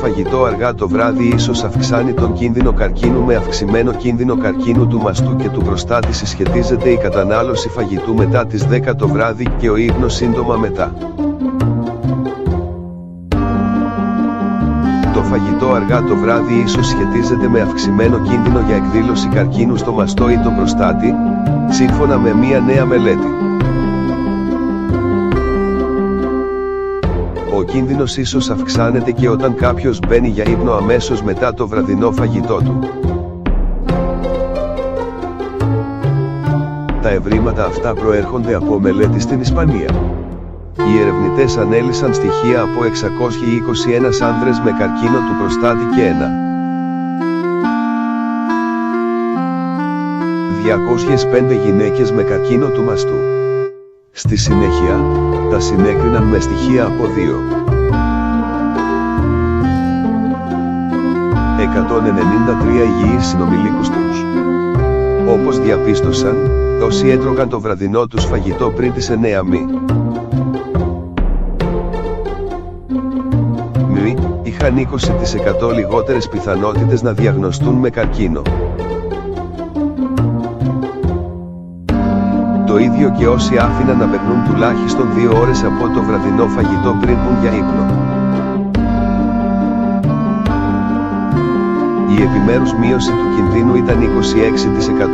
φαγητό αργά το βράδυ ίσως αυξάνει τον κίνδυνο καρκίνου. Με αυξημένο κίνδυνο καρκίνου του μαστού και του προστάτη συσχετίζεται η κατανάλωση φαγητού μετά τις 10 το βράδυ και ο ύπνος σύντομα μετά. Το φαγητό αργά το βράδυ ίσως σχετίζεται με αυξημένο κίνδυνο για εκδήλωση καρκίνου στο μαστό ή τον προστάτη, σύμφωνα με μία νέα μελέτη. Ο κίνδυνος ίσως αυξάνεται και όταν κάποιος μπαίνει για ύπνο αμέσως μετά το βραδινό φαγητό του. Τα ευρήματα αυτά προέρχονται από μελέτη στην Ισπανία. Οι ερευνητές ανέλυσαν στοιχεία από 621 άνδρες με καρκίνο του προστάτη και 205 γυναίκες με καρκίνο του μαστού. Στη συνέχεια, τα συνέκριναν με στοιχεία από 193 υγιείς συνομιλίκους τους. Όπως διαπίστωσαν, όσοι έτρωγαν το βραδινό τους φαγητό πριν τις 9 είχαν 20% λιγότερες πιθανότητες να διαγνωστούν με καρκίνο. Το ίδιο και όσοι άφηναν να περνούν τουλάχιστον 2 ώρες από το βραδινό φαγητό πριν μπουν για ύπνο. Η επιμέρους μείωση του κινδύνου ήταν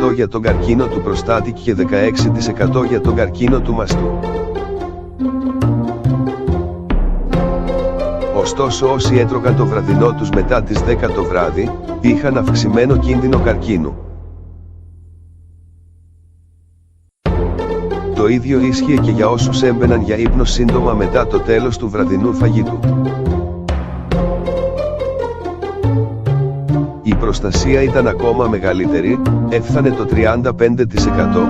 26% για τον καρκίνο του προστάτη και 16% για τον καρκίνο του μαστού. Ωστόσο όσοι έτρωγαν το βραδινό τους μετά τις 10 το βράδυ, είχαν αυξημένο κίνδυνο καρκίνου. Το ίδιο ίσχυε και για όσους έμπαιναν για ύπνο σύντομα μετά το τέλος του βραδινού φαγητού. Η προστασία ήταν ακόμα μεγαλύτερη, έφτανε το 35%,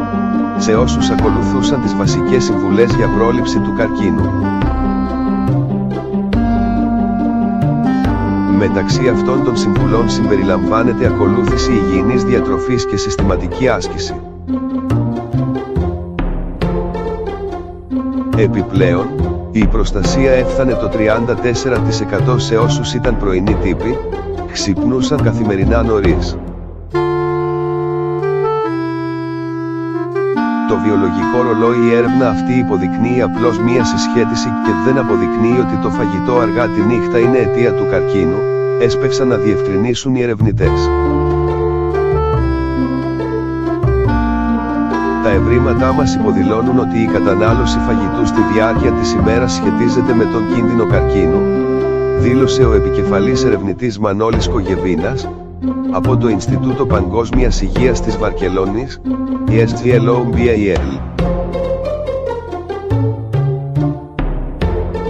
σε όσους ακολουθούσαν τις βασικές συμβουλές για πρόληψη του καρκίνου. Μεταξύ αυτών των συμβουλών συμπεριλαμβάνεται ακολούθηση υγιεινής διατροφής και συστηματική άσκηση. Επιπλέον, η προστασία έφτανε το 34% σε όσους ήταν πρωινοί τύποι, ξυπνούσαν καθημερινά νωρίς. Το βιολογικό ρολόι, η έρευνα αυτή υποδεικνύει απλώς μία συσχέτιση και δεν αποδεικνύει ότι το φαγητό αργά τη νύχτα είναι αιτία του καρκίνου, έσπευσαν να διευκρινίσουν οι ερευνητές. Τα ευρήματά μας υποδηλώνουν ότι η κατανάλωση φαγητού στη διάρκεια της ημέρας σχετίζεται με τον κίνδυνο καρκίνου, δήλωσε ο επικεφαλής ερευνητής Μανώλης Κογεβίνας, από το Ινστιτούτο Παγκόσμιας Υγείας της Βαρκελόνης, ESGLOBAL.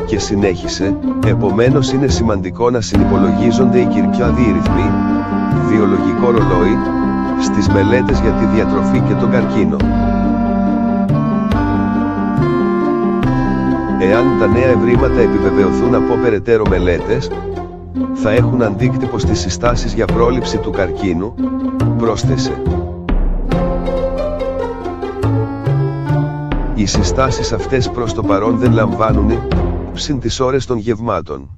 Και συνέχισε, επομένως είναι σημαντικό να συνυπολογίζονται οι κυρκιάδιοι ρυθμοί, βιολογικό ρολόι, στις μελέτες για τη διατροφή και τον καρκίνο. Εάν τα νέα ευρήματα επιβεβαιωθούν από περαιτέρω μελέτες, θα έχουν αντίκτυπο στις συστάσεις για πρόληψη του καρκίνου, πρόσθεσε. Οι συστάσεις αυτές προς το παρόν δεν λαμβάνουν υπόψη τις ώρες των γευμάτων.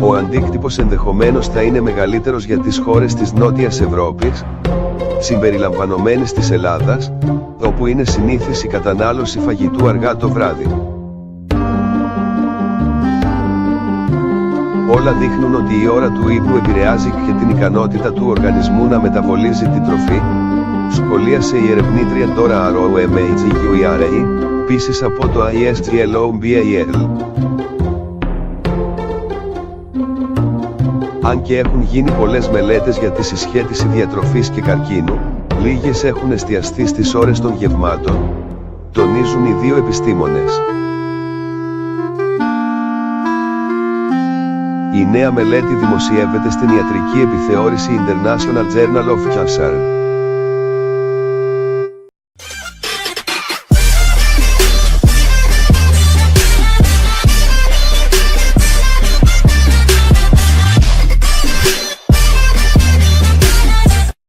Ο αντίκτυπος ενδεχομένως θα είναι μεγαλύτερος για τις χώρες της Νότιας Ευρώπης, συμπεριλαμβανομένης της Ελλάδας, όπου είναι συνήθις η κατανάλωση φαγητού αργά το βράδυ. Όλα δείχνουν ότι η ώρα του ύπνου επηρεάζει και την ικανότητα του οργανισμού να μεταβολίζει τη τροφή, σχολίασε η ερευνήτρια Dora Aromaggiura, επίσης από το ISGLOBAL. Αν και έχουν γίνει πολλές μελέτες για τη συσχέτιση διατροφής και καρκίνου, λίγες έχουν εστιαστεί στις ώρες των γευμάτων, τονίζουν οι δύο επιστήμονες. Η νέα μελέτη δημοσιεύεται στην ιατρική επιθεώρηση International Journal of Cancer.